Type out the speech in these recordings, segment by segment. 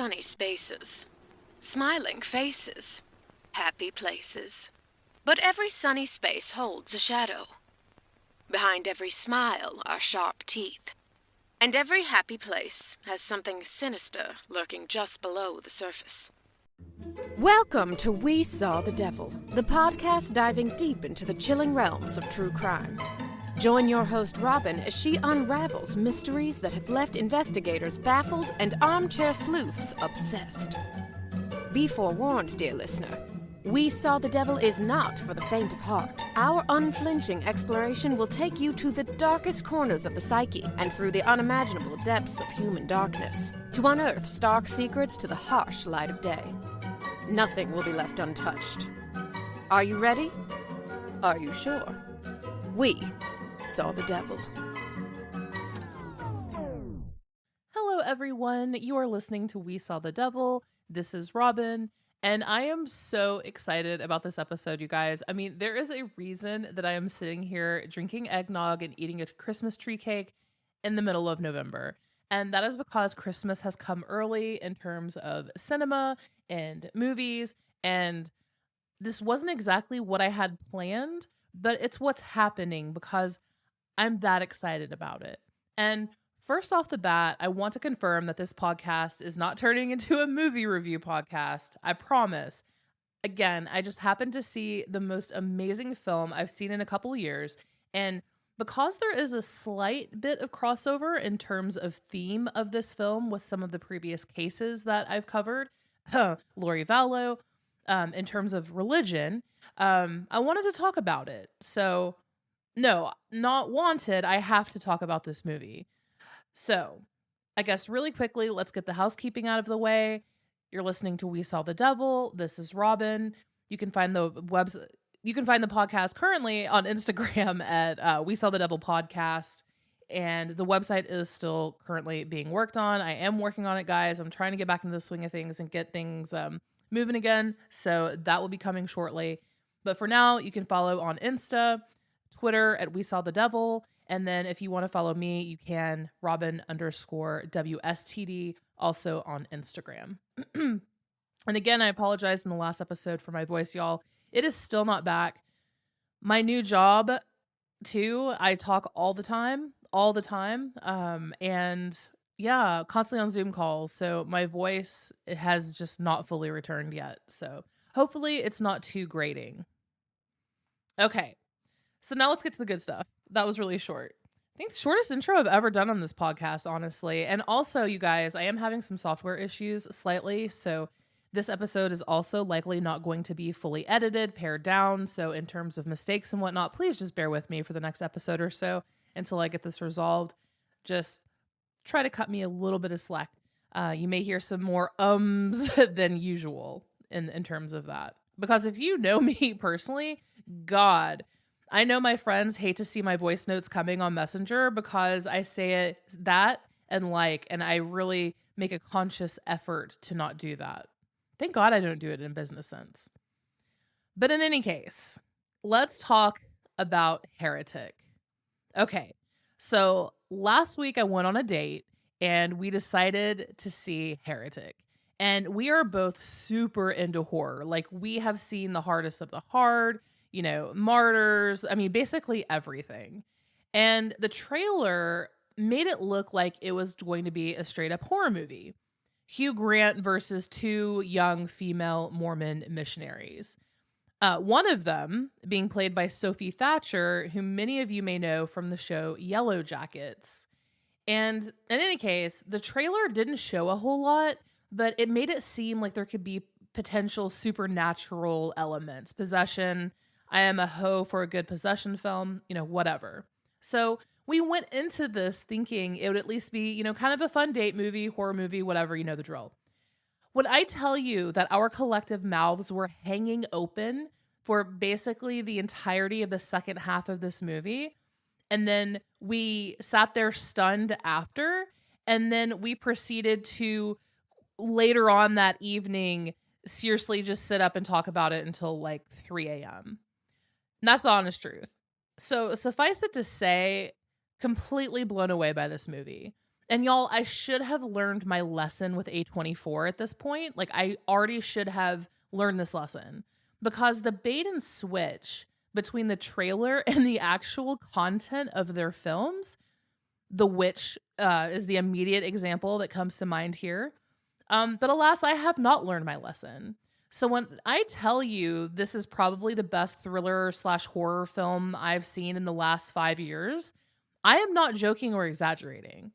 sunny spaces, smiling faces, happy places. But every sunny space holds a shadow. Behind every smile are sharp teeth, and every happy place has something sinister lurking just below the surface. Welcome to We Saw the Devil, the podcast diving deep into the chilling realms of true crime. Join your host Robin as she unravels mysteries that have left investigators baffled and armchair sleuths obsessed. Be forewarned, dear listener. We Saw the Devil is not for the faint of heart. Our unflinching exploration will take you to the darkest corners of the psyche and through the unimaginable depths of human darkness to unearth stark secrets to the harsh light of day. Nothing will be left untouched. Are you ready? Are you sure? We saw the devil. Hello, everyone. You are listening to We Saw the Devil. This is Robin, and I am so excited about this episode, you guys. I mean, there is a reason that I am sitting here drinking eggnog and eating a Christmas tree cake in the middle of November. And that is because Christmas has come early in terms of cinema and movies. And this wasn't exactly what I had planned, but it's what's happening because I'm that excited about it. And first off the bat, I want to confirm that this podcast is not turning into a movie review podcast. I promise. Again, I just happened to see the most amazing film I've seen in a couple of years. And because there is a slight bit of crossover in terms of theme of this film with some of the previous cases that I've covered, Lori Vallow, in terms of religion, I wanted to talk about it. So, no, not wanted. I have to talk about this movie. So, I guess really quickly, let's get the housekeeping out of the way. You're listening to We Saw the Devil. This is Robin. You can find the website. You can find the podcast currently on Instagram at We Saw the Devil Podcast, and the website is still currently being worked on. I am working on it, guys. I'm trying to get back into the swing of things and get things moving again, so that will be coming shortly. But for now, you can follow on Insta, Twitter at We Saw the Devil, and then if you want to follow me, you can Robin_WSTD, also on Instagram. And again, I apologize in the last episode for my voice, y'all. It is still not back. My new job, too, I talk all the time. And yeah, constantly on Zoom calls. So my voice, it has just not fully returned yet. So hopefully it's not too grating. Okay, so now let's get to the good stuff. That was really short. I think the shortest intro I've ever done on this podcast, honestly. And also, you guys, I am having some software issues slightly. So this episode is also likely not going to be fully edited, pared down. So in terms of mistakes and whatnot, please just bear with me for the next episode or so until I get this resolved. Just try to cut me a little bit of slack. You may hear some more ums than usual in terms of that. Because if you know me personally, God, I know my friends hate to see my voice notes coming on Messenger because I say it that and I really make a conscious effort to not do that. Thank God I don't do it in business sense. But in any case, let's talk about Heretic. Okay, so last week I went on a date and we decided to see Heretic. And we are both super into horror. Like, we have seen the hardest of the hard, Martyrs, basically everything. And the trailer made it look like it was going to be a straight up horror movie. Hugh Grant versus two young female Mormon missionaries. One of them being played by Sophie Thatcher, who many of you may know from the show Yellow Jackets. And in any case, the trailer didn't show a whole lot, but it made it seem like there could be potential supernatural elements. Possession. I am a hoe for a good possession film, whatever. So we went into this thinking it would at least be, kind of a fun date movie, horror movie, whatever, you know the drill. When I tell you that our collective mouths were hanging open for basically the entirety of the second half of this movie, and then we sat there stunned after, and then we proceeded to later on that evening seriously just sit up and talk about it until 3 a.m. And that's the honest truth. So suffice it to say, completely blown away by this movie. And y'all, I should have learned my lesson with A24 at this point. Like, I already should have learned this lesson, because the bait and switch between the trailer and the actual content of their films, The Witch is the immediate example that comes to mind here. But alas, I have not learned my lesson. So when I tell you this is probably the best thriller / horror film I've seen in the last 5 years, I am not joking or exaggerating.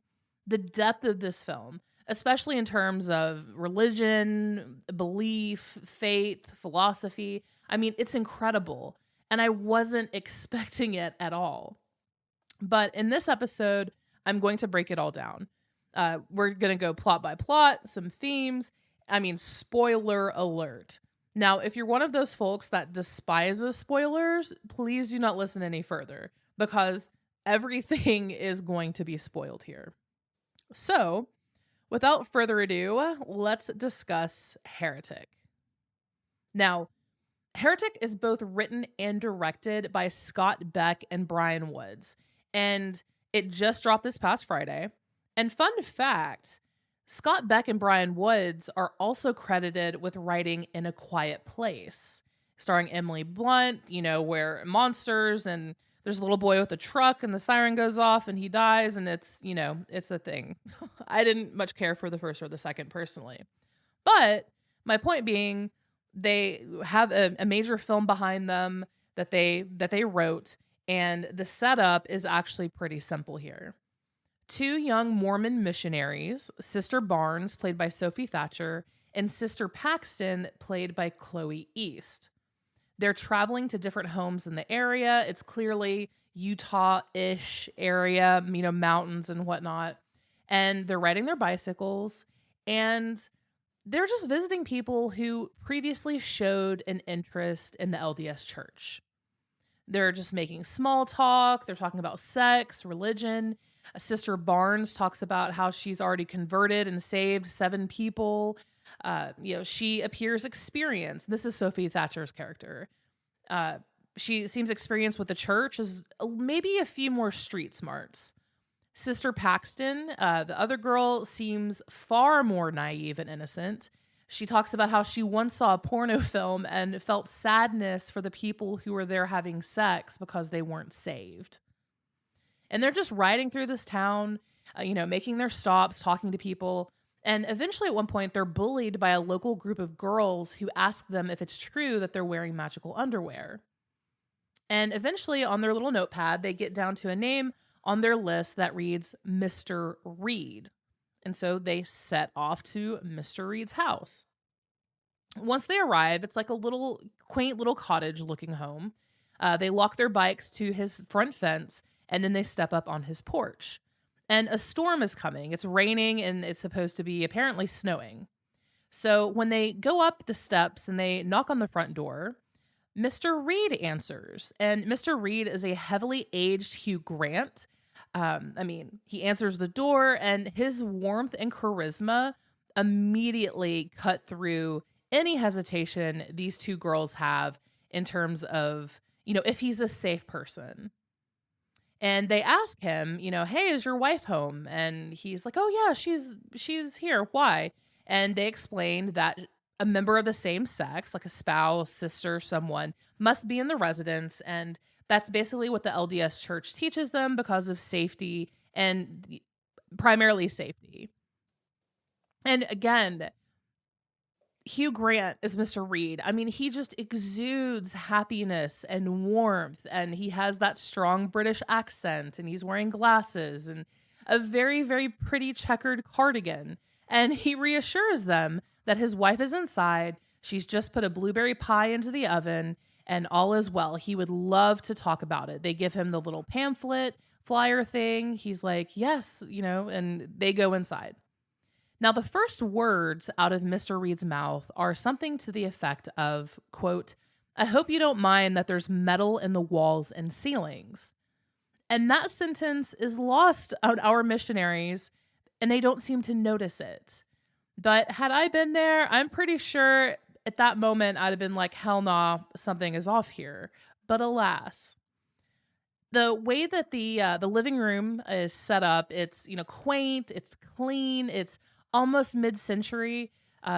The depth of this film, especially in terms of religion, belief, faith, philosophy, I mean, it's incredible. And I wasn't expecting it at all. But in this episode, I'm going to break it all down. We're going to go plot by plot, some themes. I mean, spoiler alert. Now, if you're one of those folks that despises spoilers, please do not listen any further, because everything is going to be spoiled here. So, without further ado, let's discuss Heretic. Now, Heretic is both written and directed by Scott Beck and Brian Woods, and it just dropped this past Friday. And fun fact, Scott Beck and Brian Woods are also credited with writing In a Quiet Place, starring Emily Blunt, where monsters and there's a little boy with a truck and the siren goes off and he dies, and it's a thing. I didn't much care for the first or the second personally. But my point being, they have a major film behind them that they wrote, and the setup is actually pretty simple here. 2 young Mormon missionaries, Sister Barnes, played by Sophie Thatcher, and Sister Paxton, played by Chloe East. They're traveling to different homes in the area. It's clearly Utah-ish area, mountains and whatnot. And they're riding their bicycles, and they're just visiting people who previously showed an interest in the LDS church. They're just making small talk. They're talking about sex, religion. Sister Barnes talks about how she's already converted and saved 7 people. She appears experienced. This is Sophie Thatcher's character. She seems experienced with the church, as maybe a few more street smarts. Sister Paxton, the other girl, seems far more naive and innocent. She talks about how she once saw a porno film and felt sadness for the people who were there having sex because they weren't saved. And they're just riding through this town, making their stops, talking to people. And eventually at one point, they're bullied by a local group of girls who ask them if it's true that they're wearing magical underwear. And eventually on their little notepad, they get down to a name on their list that reads Mr. Reed. And so they set off to Mr. Reed's house. Once they arrive, it's like a little quaint little cottage looking home. They lock their bikes to his front fence, and then they step up on his porch. And a storm is coming. It's raining, and it's supposed to be apparently snowing. So when they go up the steps and they knock on the front door, Mr. Reed answers. And Mr. Reed is a heavily aged Hugh Grant. He answers the door, and his warmth and charisma immediately cut through any hesitation these 2 girls have in terms of, if he's a safe person. And they ask him, hey, is your wife home? And he's like, oh yeah, she's here. Why? And they explained that a member of the same sex, like a spouse, sister, someone, must be in the residence. And that's basically what the LDS church teaches them because of safety, and primarily safety. And again, Hugh Grant is Mr. Reed. He just exudes happiness and warmth, and he has that strong British accent, and he's wearing glasses and a very, very pretty checkered cardigan. And he reassures them that his wife is inside. She's just put a blueberry pie into the oven, and all is well. He would love to talk about it. They give him the little pamphlet flyer thing. He's like, yes, and they go inside. Now, the first words out of Mr. Reed's mouth are something to the effect of, quote, I hope you don't mind that there's metal in the walls and ceilings. And that sentence is lost on our missionaries, and they don't seem to notice it. But had I been there, I'm pretty sure at that moment I'd have been like, hell nah, something is off here. But alas, The way that the living room is set up, it's, quaint, it's clean, it's almost mid-century,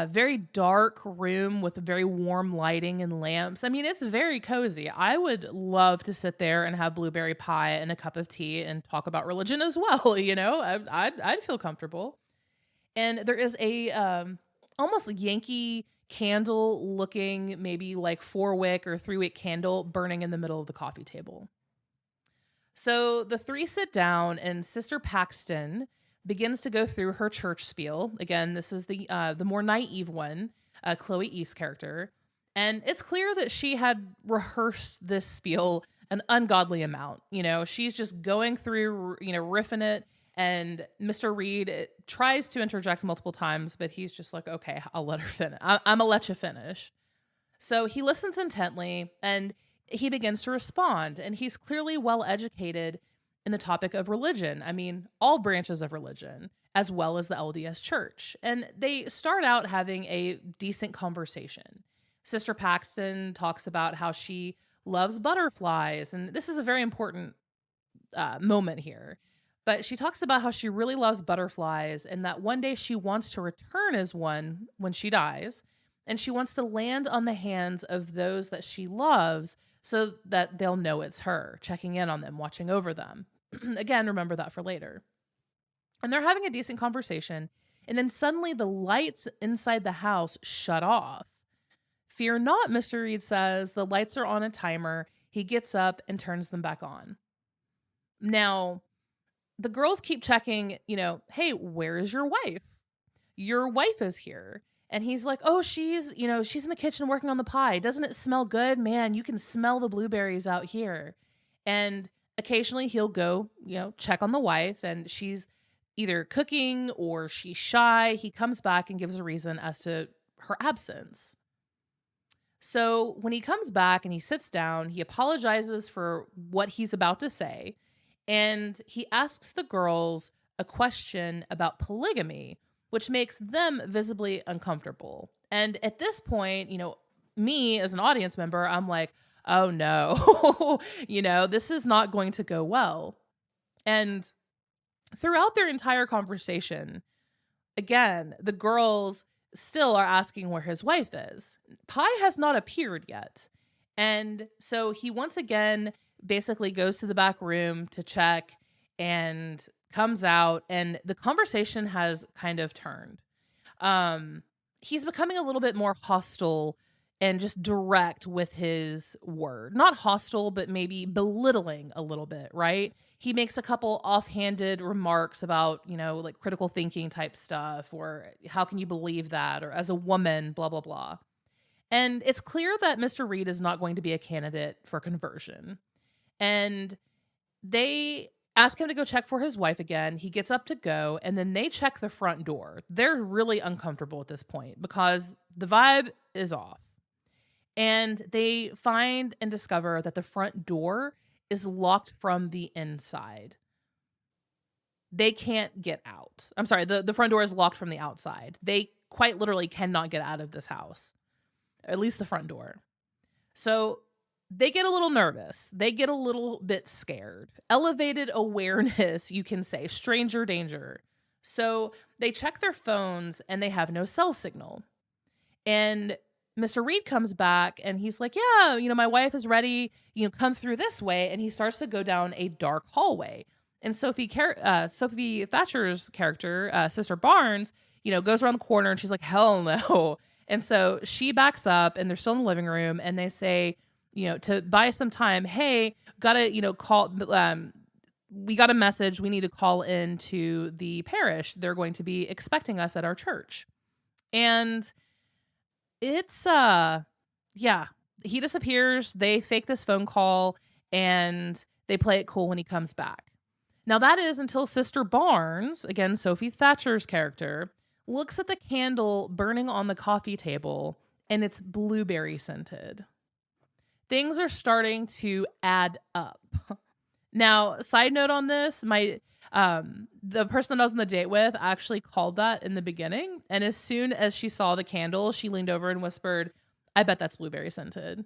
very dark room with very warm lighting and lamps. I mean, it's very cozy. I would love to sit there and have blueberry pie and a cup of tea and talk about religion as well. I'd feel comfortable. And there is a almost Yankee candle looking, maybe like 4-wick or 3-wick candle burning in the middle of the coffee table. So the three sit down, and Sister Paxton begins to go through her church spiel. Again, this is the more naive one, Chloe East's character. And it's clear that she had rehearsed this spiel an ungodly amount. She's just going through, riffing it. And Mr. Reed tries to interject multiple times, but he's just like, okay, I'll let her finish. I'm going to let you finish. So he listens intently, and he begins to respond. And he's clearly well educated in the topic of religion. I mean, all branches of religion, as well as the LDS Church. And they start out having a decent conversation. Sister Paxton talks about how she loves butterflies. And this is a very important moment here. But she talks about how she really loves butterflies and that one day she wants to return as one when she dies. And she wants to land on the hands of those that she loves so that they'll know it's her, checking in on them, watching over them. Again, remember that for later. And they're having a decent conversation. And then suddenly the lights inside the house shut off. Fear not, Mr. Reed says. The lights are on a timer. He gets up and turns them back on. Now, the girls keep checking, hey, where is your wife? Your wife is here. And he's like, oh, she's in the kitchen working on the pie. Doesn't it smell good? Man, you can smell the blueberries out here. And occasionally he'll go, check on the wife, and she's either cooking or she's shy. He comes back and gives a reason as to her absence. So when he comes back and he sits down, he apologizes for what he's about to say. And he asks the girls a question about polygamy, which makes them visibly uncomfortable. And at this point, me as an audience member, I'm like, oh no, this is not going to go well. And throughout their entire conversation, again, the girls still are asking where his wife is. Pie has not appeared yet. And so he once again basically goes to the back room to check and comes out, and the conversation has kind of turned. He's becoming a little bit more hostile and just direct with his word. Not hostile, but maybe belittling a little bit, right? He makes a couple offhanded remarks about, like critical thinking type stuff, or how can you believe that? Or as a woman, blah, blah, blah. And it's clear that Mr. Reed is not going to be a candidate for conversion. And they ask him to go check for his wife again. He gets up to go, and then they check the front door. They're really uncomfortable at this point because the vibe is off. And they find and discover that the front door is locked from the inside. They can't get out. I'm sorry, the front door is locked from the outside. They quite literally cannot get out of this house, at least the front door. So they get a little nervous. They get a little bit scared. Elevated awareness, you can say. Stranger danger. So they check their phones and they have no cell signal. And Mr. Reed comes back and he's like, yeah, my wife is ready. Come through this way. And he starts to go down a dark hallway. And Sophie Thatcher's character, Sister Barnes, goes around the corner and she's like, hell no. And so she backs up and they're still in the living room and they say, to buy some time, hey, gotta, call, we got a message. We need to call in to the parish. They're going to be expecting us at our church. And it's, he disappears. They fake this phone call and they play it cool when he comes back. Now that is until Sister Barnes, again, Sophie Thatcher's character, looks at the candle burning on the coffee table and it's blueberry scented. Things are starting to add up. Now, side note on this, the person that I was on the date with actually called that in the beginning. And as soon as she saw the candle, she leaned over and whispered, I bet that's blueberry scented.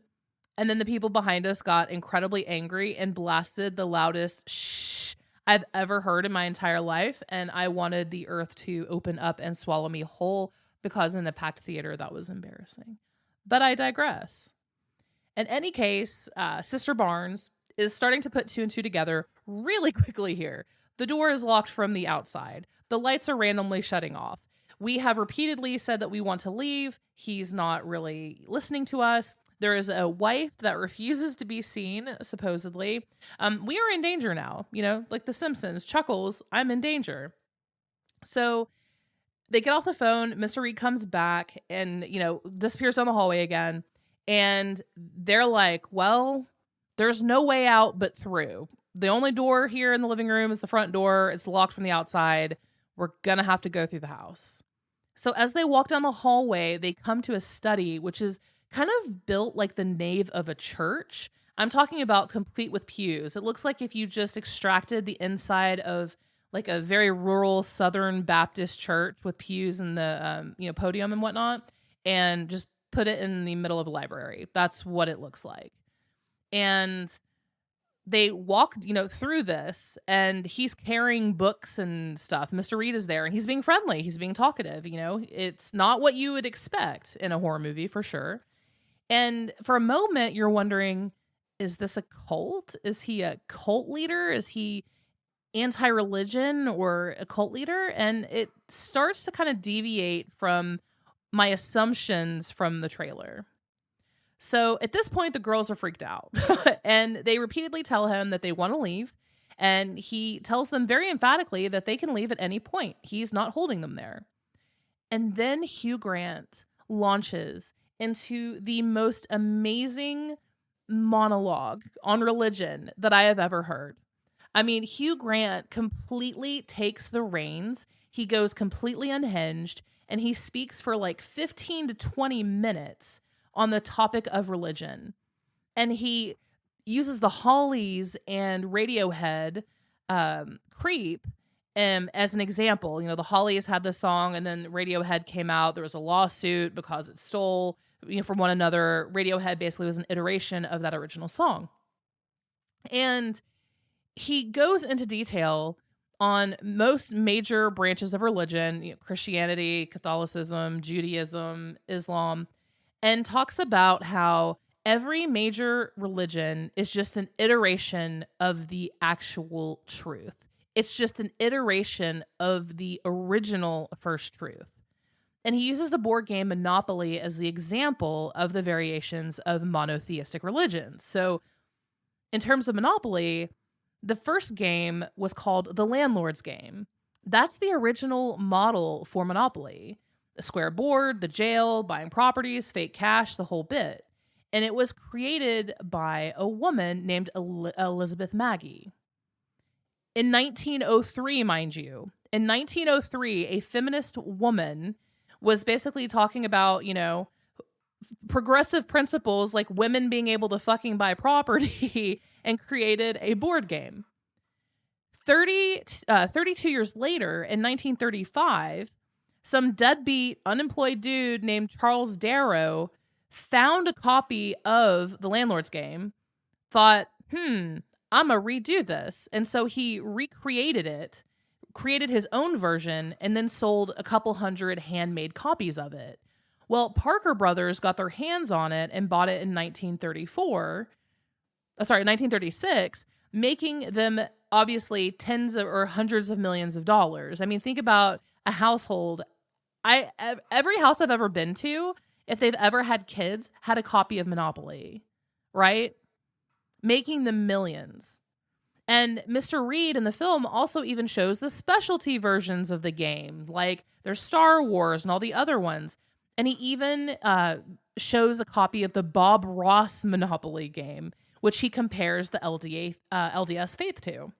And then the people behind us got incredibly angry and blasted the loudest shh I've ever heard in my entire life. And I wanted the earth to open up and swallow me whole, because in a packed theater, that was embarrassing. But I digress. In any case, Sister Barnes is starting to put two and two together really quickly here. The door is locked from the outside. The lights are randomly shutting off. We have repeatedly said that we want to leave. He's not really listening to us. There is a wife that refuses to be seen, supposedly. We are in danger now, like The Simpsons. Chuckles, I'm in danger. So they get off the phone. Mr. Reed comes back and, disappears down the hallway again. And they're like, well, there's no way out but through. The only door here in the living room is the front door. It's locked from the outside. We're going to have to go through the house. So as they walk down the hallway, they come to a study, which is kind of built like the nave of a church. I'm talking about complete with pews. It looks like if you just extracted the inside of like a very rural Southern Baptist church with pews and the podium and whatnot, and just put it in the middle of a library. That's what it looks like. And they walk, through this, and he's carrying books and stuff. Mr. Reed is there, and he's being friendly. He's being talkative. It's not what you would expect in a horror movie, for sure. And for a moment, you're wondering, is this a cult? Is he a cult leader? Is he anti-religion or a cult leader? And it starts to kind of deviate from my assumptions from the trailer. So at this point, the girls are freaked out and they repeatedly tell him that they want to leave. And he tells them very emphatically that they can leave at any point. He's not holding them there. And then Hugh Grant launches into the most amazing monologue on religion that I have ever heard. I mean, Hugh Grant completely takes the reins. He goes completely unhinged, and he speaks for like 15 to 20 minutes on the topic of religion. And he uses the Hollies and Radiohead Creep as an example. The Hollies had this song, and then Radiohead came out. There was a lawsuit because it stole from one another. Radiohead basically was an iteration of that original song. And he goes into detail on most major branches of religion, Christianity, Catholicism, Judaism, Islam, and talks about how every major religion is just an iteration of the actual truth. It's just an iteration of the original first truth. And he uses the board game Monopoly as the example of the variations of monotheistic religions. So in terms of Monopoly, the first game was called the Landlord's Game. That's the original model for Monopoly. The square board, the jail, buying properties, fake cash, the whole bit. And it was created by a woman named Elizabeth Maggie. In 1903, mind you, in 1903, a feminist woman was basically talking about, progressive principles like women being able to fucking buy property and created a board game. 32 years later, in 1935, some deadbeat, unemployed dude named Charles Darrow found a copy of the Landlord's Game, thought, I'm gonna redo this. And so he recreated it, created his own version, and then sold a couple hundred handmade copies of it. Well, Parker Brothers got their hands on it and bought it in 1936, making them obviously tens of or hundreds of millions of dollars. I mean, think about a household. Every house I've ever been to, if they've ever had kids, had a copy of Monopoly, right? Making them millions. And Mr. Reed in the film also even shows the specialty versions of the game, like there's Star Wars and all the other ones. And he even shows a copy of the Bob Ross Monopoly game, which he compares the LDS faith to.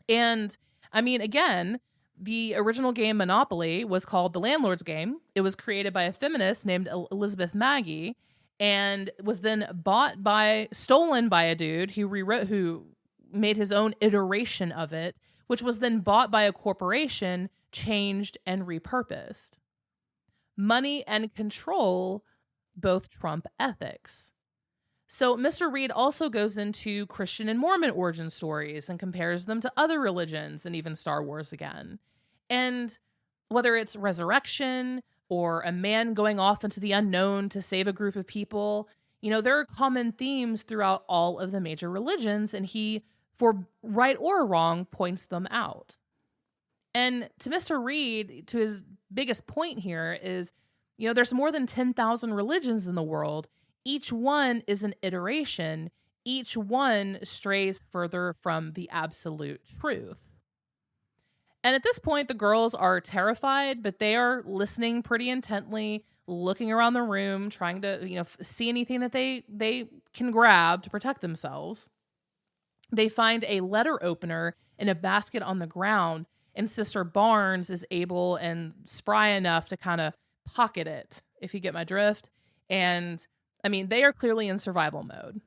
And I mean, again, the original game Monopoly was called The Landlord's Game. It was created by a feminist named Elizabeth Maggie, and was then stolen by a dude who made his own iteration of it, which was then bought by a corporation, changed, and repurposed. Money and control both trump ethics. So Mr. Reed also goes into Christian and Mormon origin stories and compares them to other religions and even Star Wars again. And whether it's resurrection or a man going off into the unknown to save a group of people, there are common themes throughout all of the major religions, and he, for right or wrong, points them out. And to Mr. Reed, to his biggest point here is, there's more than 10,000 religions in the world. Each one is an iteration. Each one strays further from the absolute truth. And at this point, the girls are terrified, but they are listening pretty intently, looking around the room, trying to, see anything that they can grab to protect themselves. They find a letter opener in a basket on the ground, and Sister Barnes is able and spry enough to kind of pocket it, if you get my drift. And they are clearly in survival mode.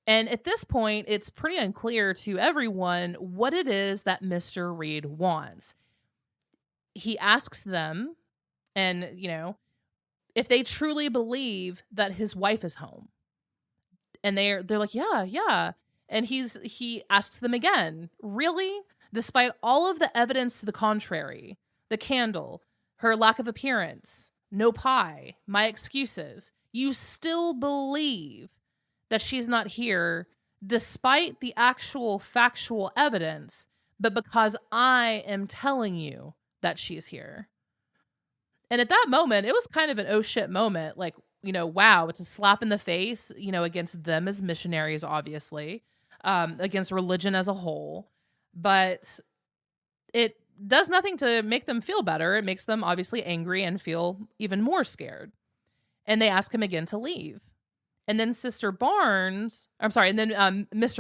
And at this point, it's pretty unclear to everyone what it is that Mr. Reed wants. He asks them, and, if they truly believe that his wife is home. And they're like, yeah. And he asks them again, really? Despite all of the evidence to the contrary, the candle, her lack of appearance, no pie, my excuses, you still believe that she's not here despite the actual factual evidence, but because I am telling you that she's here. And at that moment, it was kind of an oh shit moment. Like, wow, it's a slap in the face, against them as missionaries, obviously, against religion as a whole. But it does nothing to make them feel better. It makes them obviously angry and feel even more scared. And they ask him again to leave. And then Mr.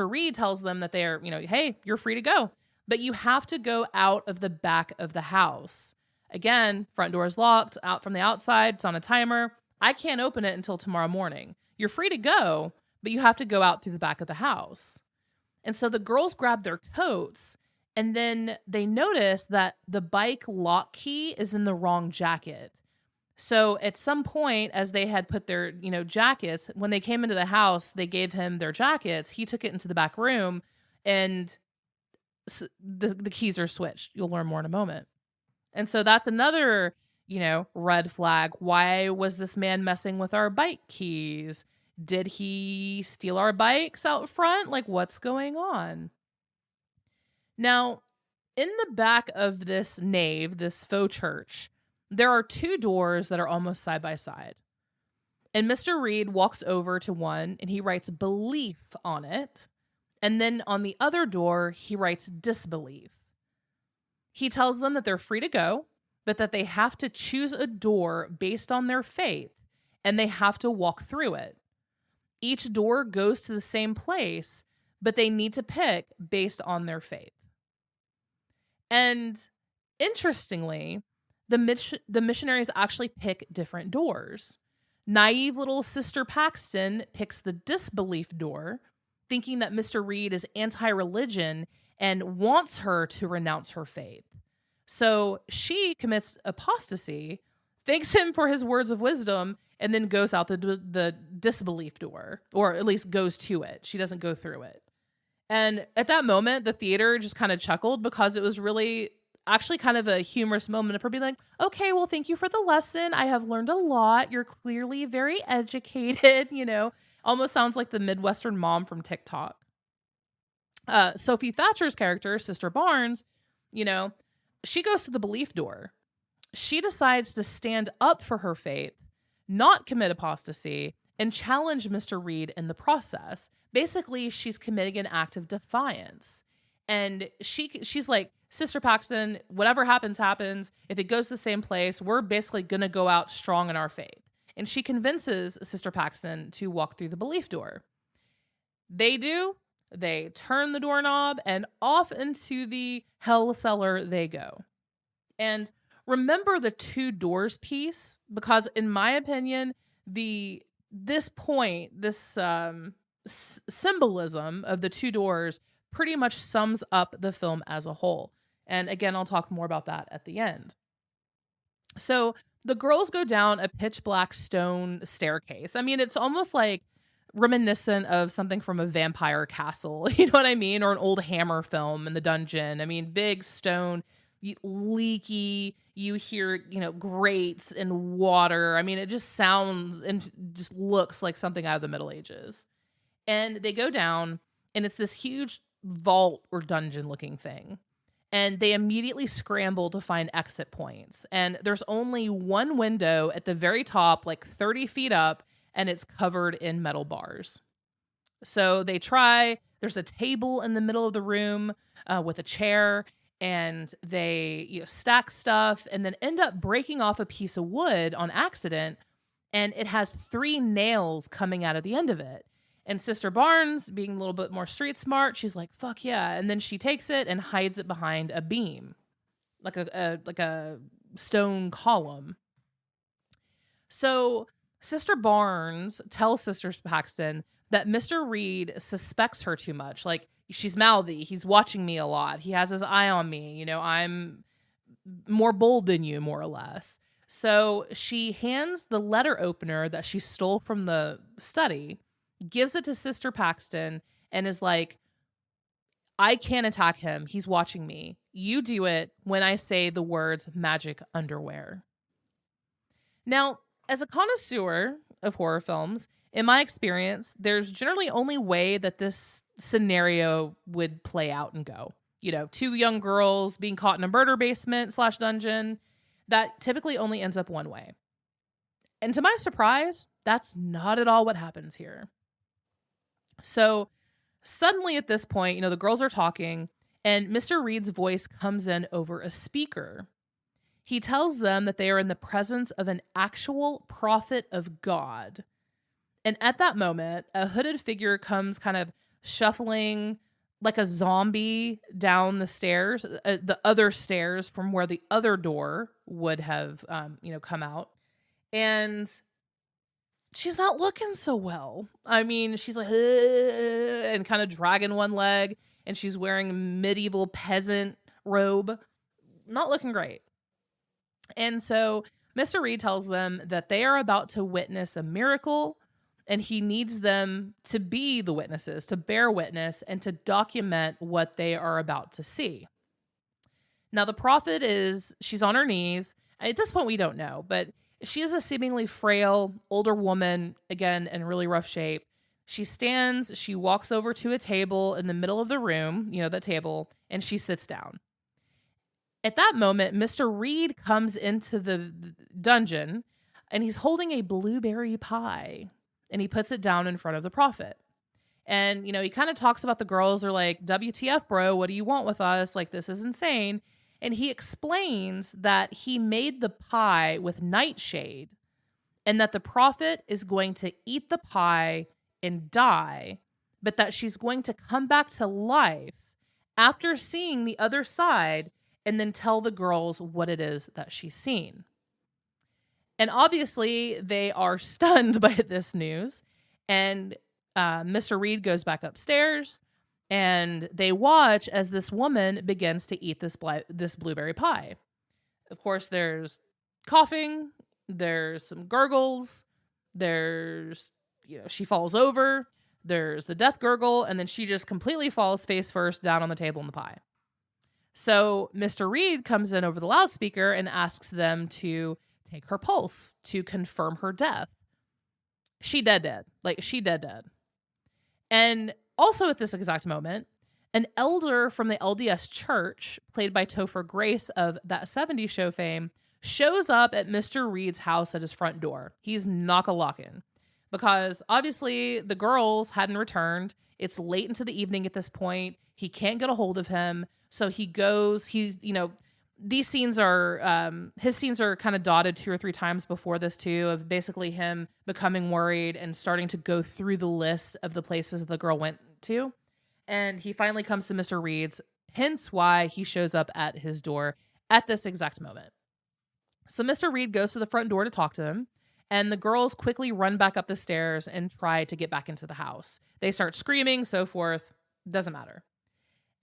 Reed tells them that they're, hey, you're free to go, but you have to go out of the back of the house. Again, front door is locked out from the outside. It's on a timer. I can't open it until tomorrow morning. You're free to go, but you have to go out through the back of the house. And so the girls grab their coats, and then they notice that the bike lock key is in the wrong jacket. So at some point, as they had put their, jackets, when they came into the house, they gave him their jackets. He took it into the back room, and the keys are switched. You'll learn more in a moment. And so that's another, red flag. Why was this man messing with our bike keys? Did he steal our bikes out front? Like, what's going on? Now, in the back of this nave, this faux church, there are two doors that are almost side by side. And Mr. Reed walks over to one and he writes belief on it. And then on the other door, he writes disbelief. He tells them that they're free to go, but that they have to choose a door based on their faith, and they have to walk through it. Each door goes to the same place, but they need to pick based on their faith. And interestingly, the missionaries actually pick different doors. Naive little Sister Paxton picks the disbelief door, thinking that Mr. Reed is anti-religion and wants her to renounce her faith. So she commits apostasy, thanks him for his words of wisdom, and then goes out the disbelief door, or at least goes to it. She doesn't go through it. And at that moment, the theater just kind of chuckled, because it was really actually kind of a humorous moment of her being like, okay, well, thank you for the lesson. I have learned a lot. You're clearly very educated, almost sounds like the Midwestern mom from TikTok. Sophie Thatcher's character, Sister Barnes, she goes to the belief door. She decides to stand up for her faith, not commit apostasy, and challenge Mr. Reed in the process. Basically, she's committing an act of defiance. And she's like, Sister Paxton, whatever happens, happens. If it goes to the same place, we're basically going to go out strong in our faith. And she convinces Sister Paxton to walk through the belief door. They do. They turn the doorknob, and off into the hell cellar they go. And remember the two doors piece, because in my opinion, this symbolism of the two doors pretty much sums up the film as a whole. And again, I'll talk more about that at the end. So the girls go down a pitch black stone staircase. I mean, it's almost like reminiscent of something from a vampire castle, you know what I mean? Or an old Hammer film in the dungeon. I mean, big stone, leaky, you hear, grates and water. I mean, it just sounds and just looks like something out of the Middle Ages. And they go down, and it's this huge vault or dungeon looking thing. And they immediately scramble to find exit points. And there's only one window at the very top, like 30 feet up, and it's covered in metal bars. So they try. There's a table in the middle of the room with a chair, and they stack stuff and then end up breaking off a piece of wood on accident, and it has 3 nails coming out of the end of it. And Sister Barnes, being a little bit more street smart, she's like, fuck yeah. And then she takes it and hides it behind a beam, like a stone column. So Sister Barnes tells Sister Paxton that Mr. Reed suspects her too much. Like, she's mouthy. He's watching me a lot. He has his eye on me. I'm more bold than you, more or less. So she hands the letter opener that she stole from the study, gives it to Sister Paxton, and is like, I can't attack him. He's watching me. You do it when I say the words magic underwear. Now, as a connoisseur of horror films, in my experience, there's generally only way that this scenario would play out and go. 2 young girls being caught in a murder basement / dungeon. That typically only ends up one way. And to my surprise, that's not at all what happens here. So suddenly at this point, the girls are talking, and Mr. Reed's voice comes in over a speaker. He tells them that they are in the presence of an actual prophet of God. And at that moment, a hooded figure comes kind of shuffling like a zombie down the stairs, the other stairs from where the other door would have, come out. And she's not looking so well. I mean, she's like, and kind of dragging one leg, and she's wearing a medieval peasant robe. Not looking great. And so Mr. Reed tells them that they are about to witness a miracle, and he needs them to be the witnesses, to bear witness, and to document what they are about to see. Now, the prophet she's on her knees. At this point, we don't know, but she is a seemingly frail, older woman, again, in really rough shape. She stands, she walks over to a table in the middle of the room, the table, and she sits down. At that moment, Mr. Reed comes into the dungeon, and he's holding a blueberry pie, and he puts it down in front of the prophet. And, he kind of talks about the girls. They're like, WTF, bro, what do you want with us? Like, this is insane. And he explains that he made the pie with nightshade, and that the prophet is going to eat the pie and die, but that she's going to come back to life after seeing the other side and then tell the girls what it is that she's seen. And obviously, they are stunned by this news. And Mr. Reed goes back upstairs, and they watch as this woman begins to eat this blueberry pie. Of course, there's coughing, there's some gurgles, there's, she falls over, there's the death gurgle, and then she just completely falls face first down on the table in the pie. So Mr. Reed comes in over the loudspeaker and asks them to take her pulse to confirm her death. She dead. Like, she dead. And also at this exact moment, an elder from the LDS church, played by Topher Grace of That 70s Show fame, shows up at Mr. Reed's house at his front door. He's knock-a-lockin'. Because obviously the girls hadn't returned. It's late into the evening at this point. He can't get a hold of him. So he goes, these scenes are, his scenes are kind of dotted 2 or 3 times before this too, of basically him becoming worried and starting to go through the list of the places the girl went to. And he finally comes to Mr. Reed's, hence why he shows up at his door at this exact moment. So Mr. Reed goes to the front door to talk to him, and the girls quickly run back up the stairs and try to get back into the house. They start screaming, so forth. Doesn't matter.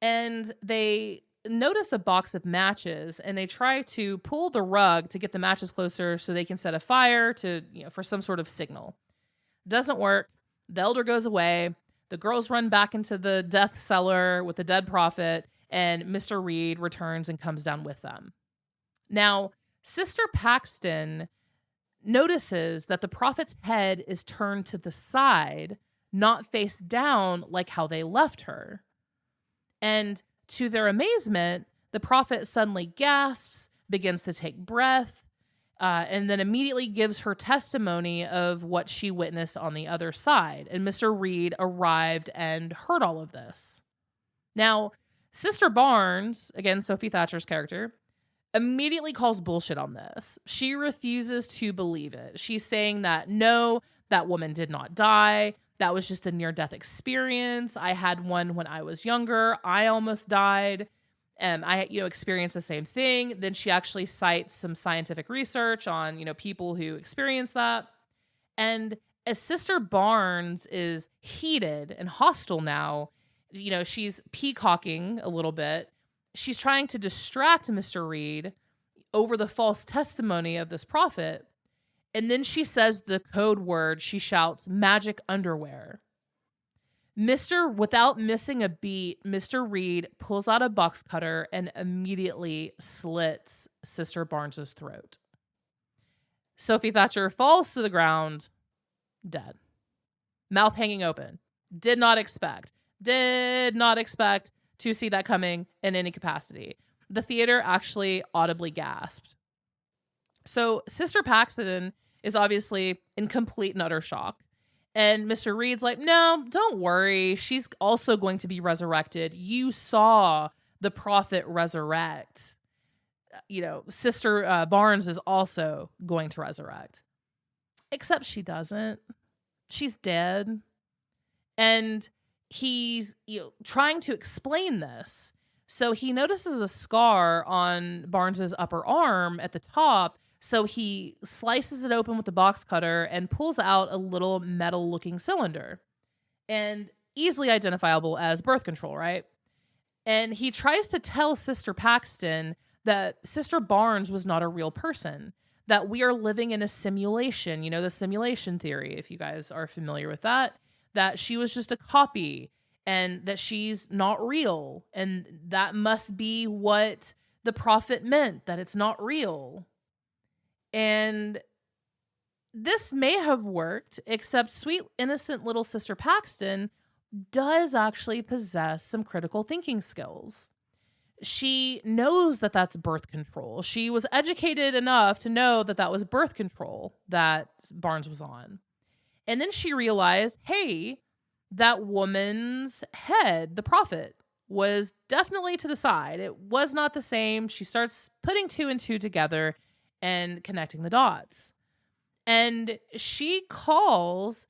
And they notice a box of matches, and they try to pull the rug to get the matches closer so they can set a fire to, for some sort of signal. Doesn't work. The elder goes away. The girls run back into the death cellar with the dead prophet, and Mr. Reed returns and comes down with them. Now, Sister Paxton notices that the prophet's head is turned to the side, not face down like how they left her. And to their amazement, the prophet suddenly gasps, begins to take breath, and then immediately gives her testimony of what she witnessed on the other side. And Mr. Reed arrived and heard all of this. Now, Sister Barnes, again, Sophie Thatcher's character, immediately calls bullshit on this. She refuses to believe it. She's saying that, no, that woman did not die. That was just a near-death experience. I had one when I was younger. I almost died. I experienced the same thing. Then she actually cites some scientific research on, people who experience that. And as Sister Barnes is heated and hostile now, she's peacocking a little bit. She's trying to distract Mr. Reed over the false testimony of this prophet. And then she says the code word. She shouts, "magic underwear." Without missing a beat, Mr. Reed pulls out a box cutter and immediately slits Sister Barnes's throat. Sophie Thatcher falls to the ground, dead. Mouth hanging open. Did not expect to see that coming in any capacity. The theater actually audibly gasped. So Sister Paxton is obviously in complete and utter shock. And Mr. Reed's like, no, don't worry. She's also going to be resurrected. You saw the prophet resurrect. Sister Barnes is also going to resurrect. Except she doesn't. She's dead. And he's trying to explain this. So he notices a scar on Barnes's upper arm at the top. So he slices it open with the box cutter and pulls out a little metal-looking cylinder. And easily identifiable as birth control, right? And he tries to tell Sister Paxton that Sister Barnes was not a real person, that we are living in a simulation, the simulation theory, if you guys are familiar with that she was just a copy and that she's not real. And that must be what the prophet meant, that it's not real. And this may have worked, except sweet, innocent little Sister Paxton does actually possess some critical thinking skills. She knows that that's birth control. She was educated enough to know that that was birth control that Barnes was on. And then she realized, hey, that woman's head, the prophet, was definitely to the side. It was not the same. She starts putting two and two together and connecting the dots. And she calls,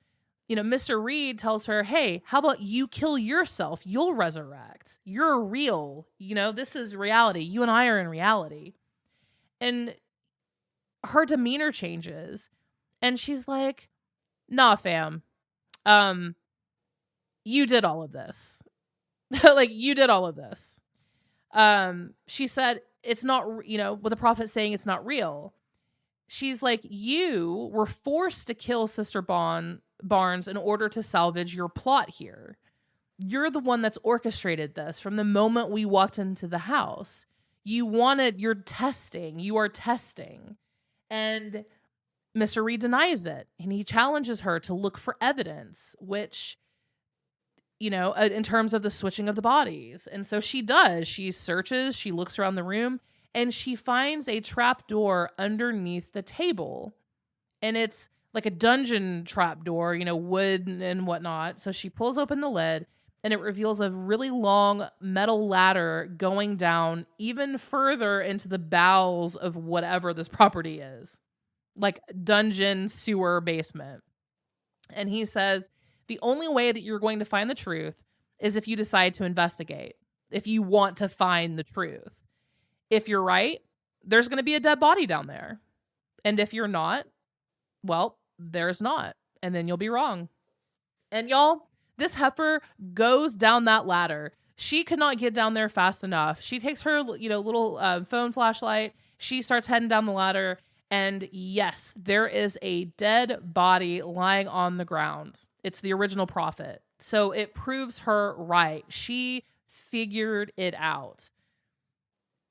Mr. Reed tells her, hey, how about you kill yourself? You'll resurrect. You're real. This is reality. You and I are in reality. And her demeanor changes. And she's like, nah, fam. You did all of this. You did all of this. She said, it's not, with the prophet saying it's not real. She's like, you were forced to kill Sister Barnes in order to salvage your plot here. You're the one that's orchestrated this from the moment we walked into the house. You're testing. You are testing. And Mr. Reed denies it. And he challenges her to look for evidence, which, in terms of the switching of the bodies. And so she does. She searches, she looks around the room, and she finds a trap door underneath the table. And it's like a dungeon trap door, wood and whatnot. So she pulls open the lid, and it reveals a really long metal ladder going down even further into the bowels of whatever this property is. Like dungeon, sewer, basement. And he says, the only way that you're going to find the truth is if you decide to investigate, if you want to find the truth. If you're right, there's going to be a dead body down there. And if you're not, well, there's not. And then you'll be wrong. And y'all, this heifer goes down that ladder. She could not get down there fast enough. She takes her, little phone flashlight. She starts heading down the ladder. And yes, there is a dead body lying on the ground. It's the original prophet. So it proves her right. She figured it out.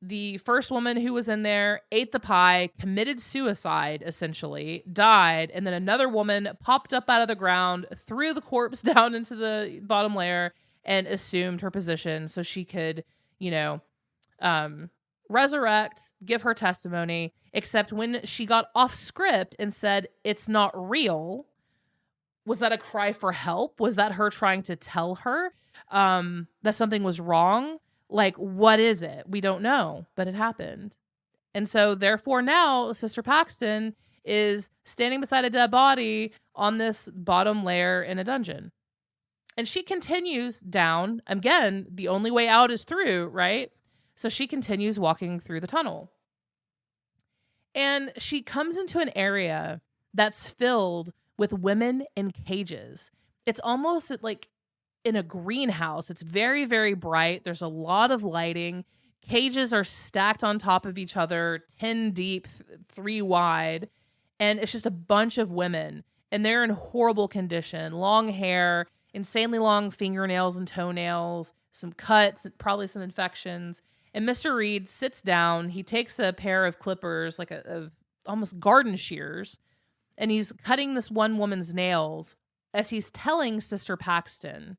The first woman who was in there ate the pie, committed suicide, essentially, died, and then another woman popped up out of the ground, threw the corpse down into the bottom layer, and assumed her position so she could, resurrect, give her testimony, except when she got off script and said, "It's not real," was that a cry for help? Was that her trying to tell her that something was wrong? Like, what is it? We don't know, but it happened. And so therefore now Sister Paxton is standing beside a dead body on this bottom layer in a dungeon. And she continues down. Again, the only way out is through, right? So she continues walking through the tunnel. And she comes into an area that's filled with women in cages. It's almost like in a greenhouse. It's very, very bright. There's a lot of lighting. Cages are stacked on top of each other, 10 deep, 3 wide. And it's just a bunch of women. And they're in horrible condition. Long hair, insanely long fingernails and toenails, some cuts, probably some infections. And Mr. Reed sits down. He takes a pair of clippers, like a almost garden shears, and he's cutting this one woman's nails as he's telling Sister Paxton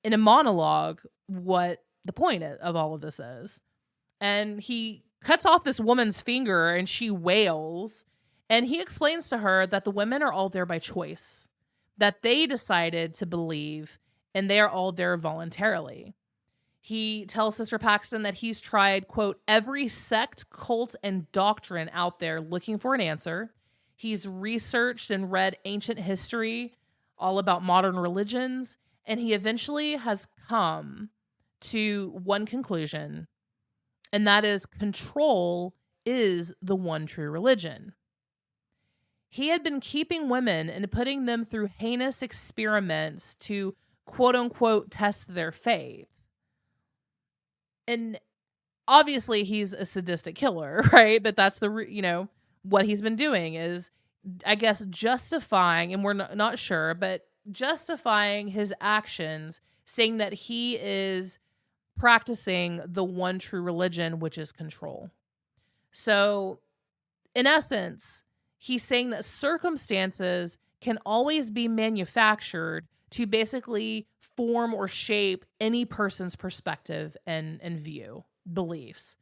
in a monologue what the point of all of this is. And he cuts off this woman's finger and she wails. And he explains to her that the women are all there by choice, that they decided to believe, and they are all there voluntarily. He tells Sister Paxton that he's tried, quote, every sect, cult, and doctrine out there looking for an answer. He's researched and read ancient history all about modern religions, and he eventually has come to one conclusion, and that is control is the one true religion. He had been keeping women and putting them through heinous experiments to, quote unquote, test their faith. And obviously he's a sadistic killer, right? But that's what he's been doing is, I guess, justifying, and we're not sure, but justifying his actions, saying that he is practicing the one true religion, which is control. So in essence, he's saying that circumstances can always be manufactured to basically form or shape any person's perspective and view, beliefs.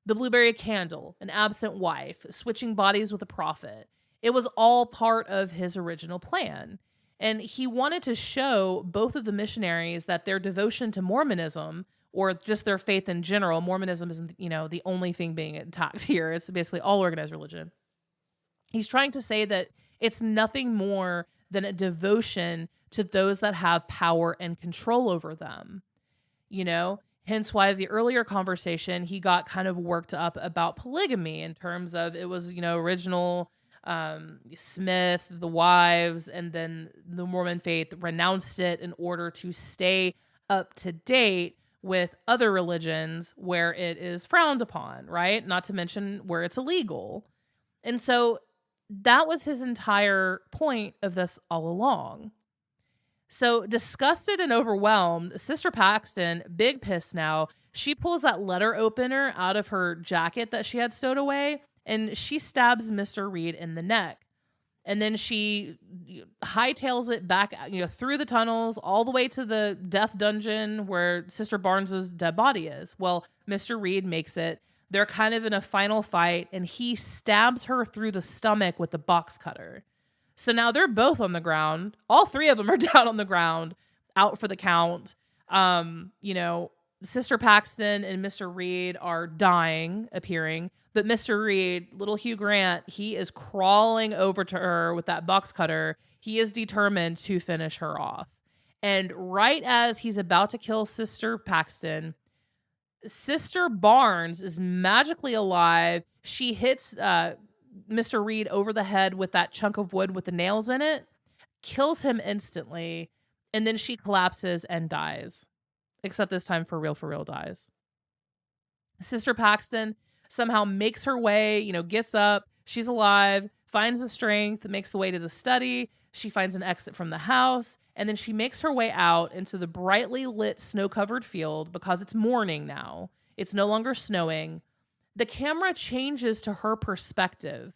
The blueberry candle, an absent wife, switching bodies with a prophet. It was all part of his original plan. And he wanted to show both of the missionaries that their devotion to Mormonism, or just their faith in general, Mormonism isn't, the only thing being attacked here. It's basically all organized religion. He's trying to say that it's nothing more than a devotion to those that have power and control over them. Hence why the earlier conversation, he got kind of worked up about polygamy in terms of it was, original Smith, the wives, and then the Mormon faith renounced it in order to stay up to date with other religions where it is frowned upon, right? Not to mention where it's illegal. And so that was his entire point of this all along. So disgusted and overwhelmed, Sister Paxton, big piss now, she pulls that letter opener out of her jacket that she had stowed away, and she stabs Mr. Reed in the neck. And then she hightails it back, through the tunnels all the way to the death dungeon where Sister Barnes's dead body is. Well, Mr. Reed makes it. They're kind of in a final fight, and he stabs her through the stomach with the box cutter. So now they're both on the ground. All 3 of them are down on the ground, out for the count. Sister Paxton and Mr. Reed are appearing. But Mr. Reed, little Hugh Grant, he is crawling over to her with that box cutter. He is determined to finish her off. And right as he's about to kill Sister Paxton, Sister Barnes is magically alive. She hits Mr. Reed over the head with that chunk of wood with the nails in it, kills him instantly, and then she collapses and dies. Except this time for real dies. Sister Paxton somehow makes her way, gets up. She's alive, finds the strength, makes the way to the study. She finds an exit from the house, and then she makes her way out into the brightly lit snow-covered field because it's morning now. It's no longer snowing. The camera changes to her perspective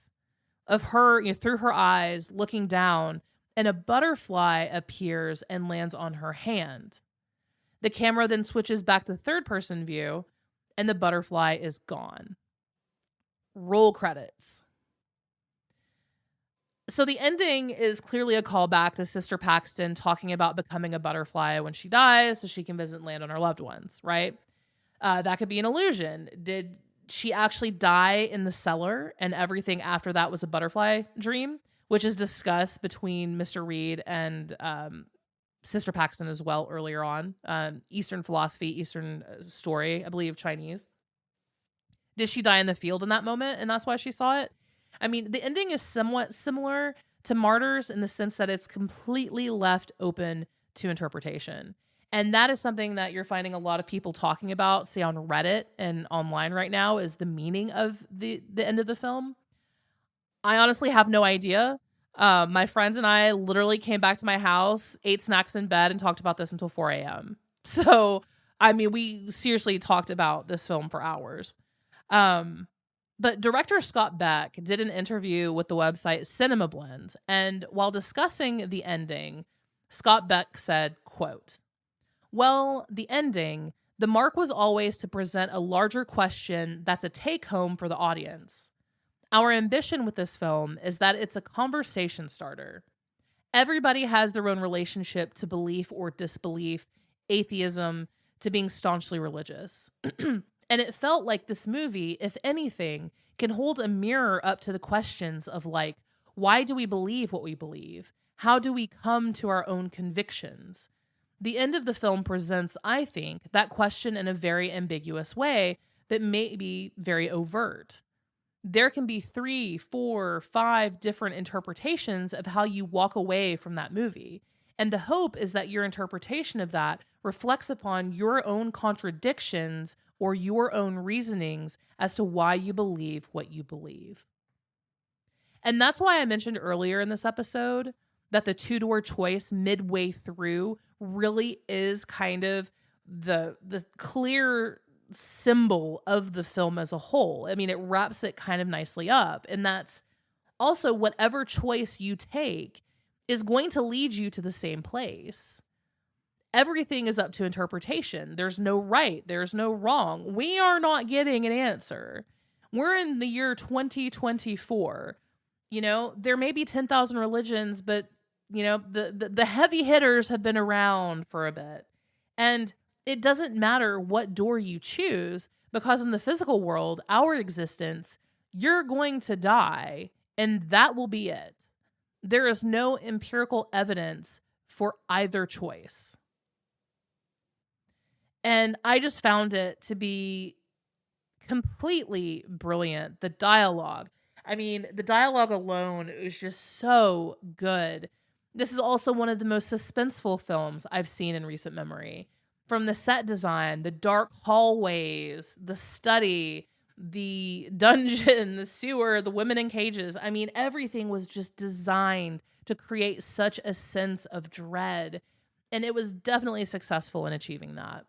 of her, through her eyes, looking down, and a butterfly appears and lands on her hand. The camera then switches back to third-person view, and the butterfly is gone. Roll credits. So the ending is clearly a callback to Sister Paxton talking about becoming a butterfly when she dies so she can visit and land on her loved ones, right? That could be an illusion. Did she actually die in the cellar and everything after that was a butterfly dream, which is discussed between Mr. Reed and Sister Paxton as well earlier on. Eastern philosophy, Eastern story, I believe Chinese. Did she die in the field in that moment and that's why she saw it? I mean, the ending is somewhat similar to Martyrs in the sense that it's completely left open to interpretation. And that is something that you're finding a lot of people talking about, say on Reddit and online right now, is the meaning of the end of the film. I honestly have no idea. My friends and I literally came back to my house, ate snacks in bed, and talked about this until 4 a.m. So, I mean, we seriously talked about this film for hours. But director Scott Beck did an interview with the website Cinema Blend, and while discussing the ending, Scott Beck said, quote, "Well, the ending, the mark was always to present a larger question that's a take-home for the audience. Our ambition with this film is that it's a conversation starter. Everybody has their own relationship to belief or disbelief, atheism, to being staunchly religious. And it felt like this movie, if anything, can hold a mirror up to the questions of like, why do we believe what we believe? How do we come to our own convictions? The end of the film presents, I think, that question in a very ambiguous way, but maybe very overt. There can be 3, 4, 5 different interpretations of how you walk away from that movie. And the hope is that your interpretation of that reflects upon your own contradictions or your own reasonings as to why you believe what you believe." And that's why I mentioned earlier in this episode that the two-door choice midway through really is kind of the clear symbol of the film as a whole. I mean, it wraps it kind of nicely up. And that's also whatever choice you take is going to lead you to the same place. Everything is up to interpretation. There's no right. There's no wrong. We are not getting an answer. We're in the year 2024. There may be 10,000 religions, but, the heavy hitters have been around for a bit. And it doesn't matter what door you choose, because in the physical world, our existence, you're going to die, and that will be it. There is no empirical evidence for either choice. And I just found it to be completely brilliant. The dialogue. I mean, the dialogue alone is just so good. This is also one of the most suspenseful films I've seen in recent memory. From the set design, the dark hallways, the study, the dungeon, the sewer, the women in cages. I mean, everything was just designed to create such a sense of dread. And it was definitely successful in achieving that.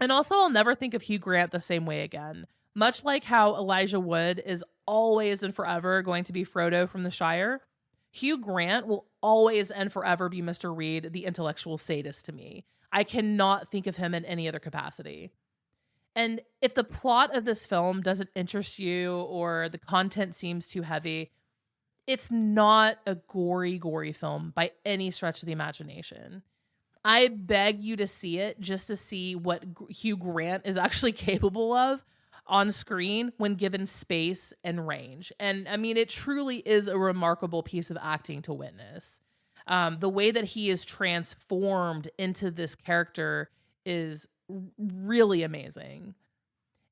And also, I'll never think of Hugh Grant the same way again. Much like how Elijah Wood is always and forever going to be Frodo from the Shire, Hugh Grant will always and forever be Mr. Reed, the intellectual sadist to me. I cannot think of him in any other capacity. And if the plot of this film doesn't interest you or the content seems too heavy, it's not a gory film by any stretch of the imagination. I beg you to see it just to see what Hugh Grant is actually capable of on screen when given space and range. And I mean, it truly is a remarkable piece of acting to witness. The way that he is transformed into this character is really amazing.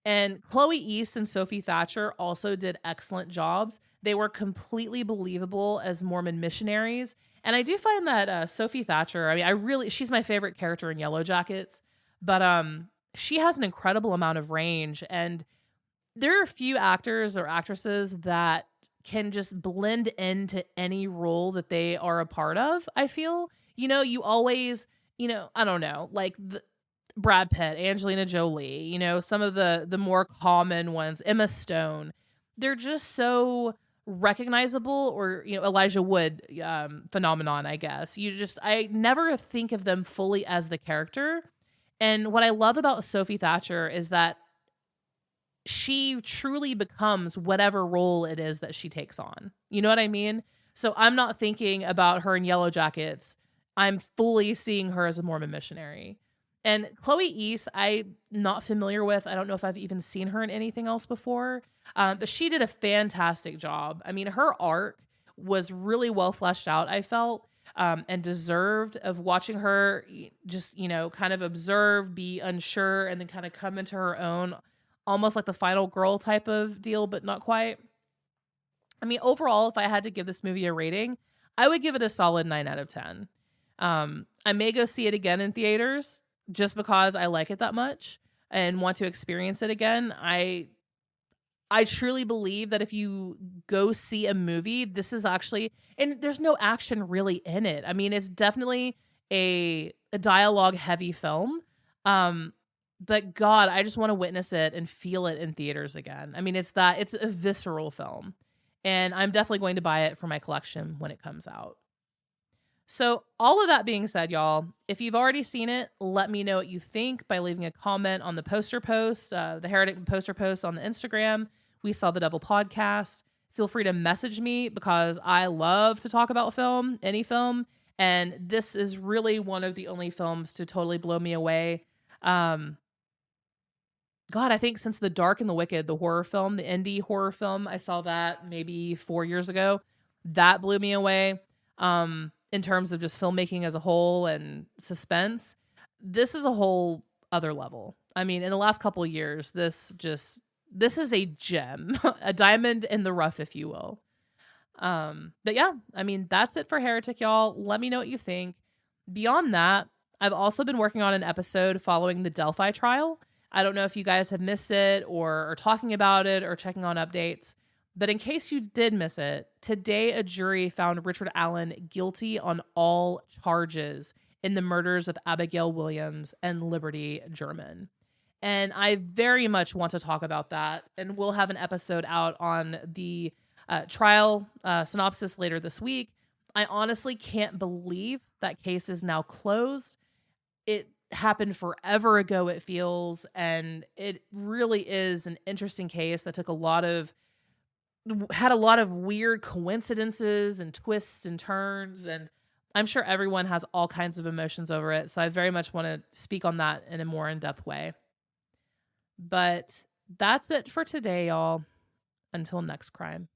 And Chloe East and Sophie Thatcher also did excellent jobs. They were completely believable as Mormon missionaries. And I do find that Sophie Thatcher, I mean, she's my favorite character in Yellow Jackets, but she has an incredible amount of range. And there are a few actors or actresses that can just blend into any role that they are a part of, I feel. You always, I don't know, like Brad Pitt, Angelina Jolie, some of the more common ones, Emma Stone, they're just so recognizable, or Elijah Wood phenomenon, I guess. I never think of them fully as the character. And what I love about Sophie Thatcher is that she truly becomes whatever role it is that she takes on. You know what I mean? So I'm not thinking about her in Yellow Jackets. I'm fully seeing her as a Mormon missionary. And Chloe East, I'm not familiar with. I don't know if I've even seen her in anything else before. But she did a fantastic job. I mean, her arc was really well fleshed out, I felt, and deserved of watching her just, kind of observe, be unsure, and then kind of come into her own, almost like the final girl type of deal, but not quite. I mean, overall, if I had to give this movie a rating, I would give it a solid 9 out of 10. I may go see it again in theaters just because I like it that much and want to experience it again. I truly believe that if you go see a movie, this is actually, and there's no action really in it. I mean, it's definitely a dialogue heavy film. But God, I just want to witness it and feel it in theaters again. I mean, it's a visceral film, and I'm definitely going to buy it for my collection when it comes out. So all of that being said, y'all, if you've already seen it, let me know what you think by leaving a comment on the poster post, the Heretic poster post on the Instagram. We Saw the Devil podcast. Feel free to message me because I love to talk about film, any film. And this is really one of the only films to totally blow me away. God, I think since The Dark and the Wicked, the horror film, the indie horror film, I saw that maybe 4 years ago. That blew me away. In terms of just filmmaking as a whole and suspense, this is a whole other level. I mean, in the last couple of years, this is a gem, a diamond in the rough, if you will. But yeah, I mean, that's it for Heretic, y'all. Let me know what you think. Beyond that, I've also been working on an episode following the Delphi trial. I don't know if you guys have missed it or are talking about it or checking on updates. But in case you did miss it, today a jury found Richard Allen guilty on all charges in the murders of Abigail Williams and Liberty German. And I very much want to talk about that. And we'll have an episode out on the trial synopsis later this week. I honestly can't believe that case is now closed. It happened forever ago, it feels. And it really is an interesting case that had a lot of weird coincidences and twists and turns, and I'm sure everyone has all kinds of emotions over it, so I very much want to speak on that in a more in-depth way. But that's it for today, y'all. Until next crime.